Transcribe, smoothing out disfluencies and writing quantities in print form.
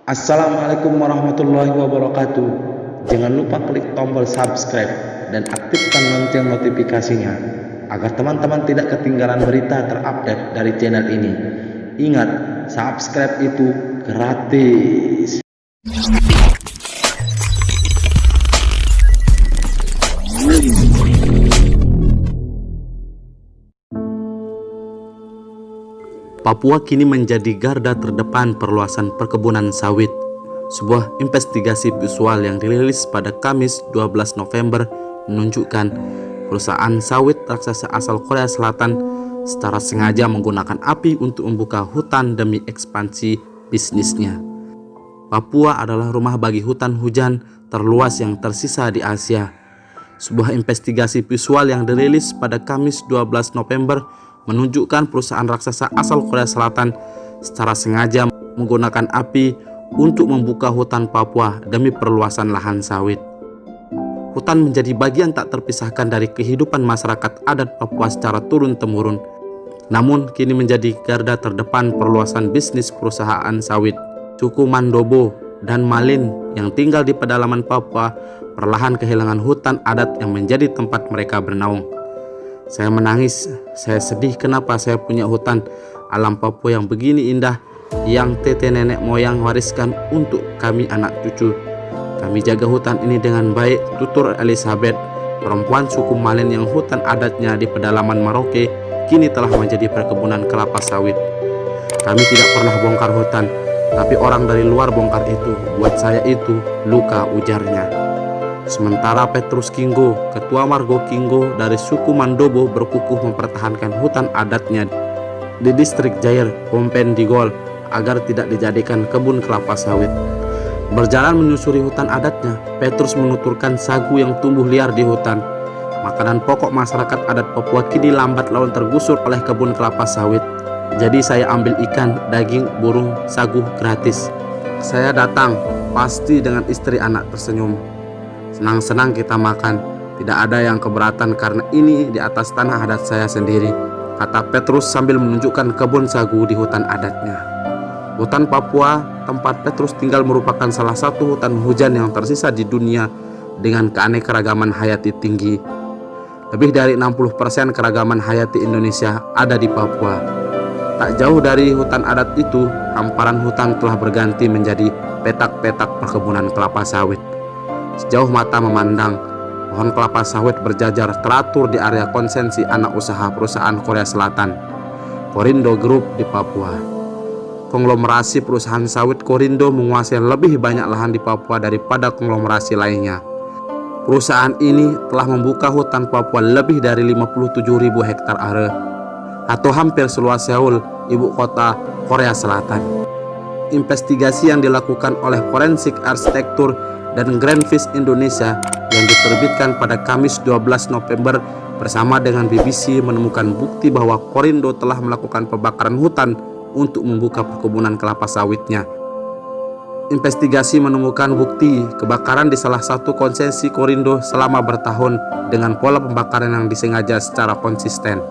Assalamualaikum warahmatullahi wabarakatuh. Jangan lupa klik tombol subscribe dan aktifkan lonceng notifikasinya agar teman-teman tidak ketinggalan berita terupdate dari channel ini. Ingat, subscribe itu gratis. Papua kini menjadi garda terdepan perluasan perkebunan sawit. Sebuah investigasi visual yang dirilis pada Kamis 12 November menunjukkan perusahaan sawit raksasa asal Korea Selatan secara sengaja menggunakan api untuk membuka hutan demi ekspansi bisnisnya. Papua adalah rumah bagi hutan hujan terluas yang tersisa di Asia. Sebuah investigasi visual yang dirilis pada Kamis 12 November menunjukkan perusahaan raksasa asal Korea Selatan secara sengaja menggunakan api untuk membuka hutan Papua demi perluasan lahan sawit. Hutan menjadi bagian tak terpisahkan dari kehidupan masyarakat adat Papua secara turun-temurun. Namun kini menjadi garda terdepan perluasan bisnis perusahaan sawit. Suku Mandobo dan Malin yang tinggal di pedalaman Papua perlahan kehilangan hutan adat yang menjadi tempat mereka bernaung. Saya menangis, saya sedih kenapa saya punya hutan alam Papua yang begini indah, yang tete nenek moyang wariskan untuk kami anak cucu. Kami jaga hutan ini dengan baik, tutur Elizabeth, perempuan suku Malin yang hutan adatnya di pedalaman Merauke kini telah menjadi perkebunan kelapa sawit. Kami tidak pernah bongkar hutan, tapi orang dari luar bongkar itu. Buat saya itu luka, ujarnya. Sementara Petrus Kinggo, ketua Margo Kinggo dari suku Mandobo, berkukuh mempertahankan hutan adatnya di distrik Jair, Phompen Digol agar tidak dijadikan kebun kelapa sawit. Berjalan menyusuri hutan adatnya, Petrus menuturkan sagu yang tumbuh liar di hutan. Makanan pokok masyarakat adat Papua kini lambat laun tergusur oleh kebun kelapa sawit. Jadi saya ambil ikan, daging, burung, sagu gratis. Saya datang, pasti dengan istri anak tersenyum. Senang-senang kita makan, tidak ada yang keberatan karena ini di atas tanah adat saya sendiri, kata Petrus sambil menunjukkan kebun sagu di hutan adatnya. Hutan Papua, tempat Petrus tinggal, merupakan salah satu hutan hujan yang tersisa di dunia dengan keanekaragaman hayati tinggi. Lebih dari 60% keragaman hayati Indonesia ada di Papua. Tak jauh dari hutan adat itu, hamparan hutan telah berganti menjadi petak-petak perkebunan kelapa sawit. Sejauh mata memandang, pohon kelapa sawit berjajar teratur di area konsensi anak usaha perusahaan Korea Selatan, Korindo Group di Papua. Konglomerasi perusahaan sawit Korindo menguasai lebih banyak lahan di Papua daripada konglomerasi lainnya. Perusahaan ini telah membuka hutan Papua lebih dari 57.000 hektar are, atau hampir seluas Seoul, ibu kota Korea Selatan. Investigasi yang dilakukan oleh Forensik Arsitektur dan Greenpeace Indonesia yang diterbitkan pada Kamis 12 November bersama dengan BBC menemukan bukti bahwa Korindo telah melakukan pembakaran hutan untuk membuka perkebunan kelapa sawitnya. Investigasi menemukan bukti kebakaran di salah satu konsesi Korindo selama bertahun dengan pola pembakaran yang disengaja secara konsisten.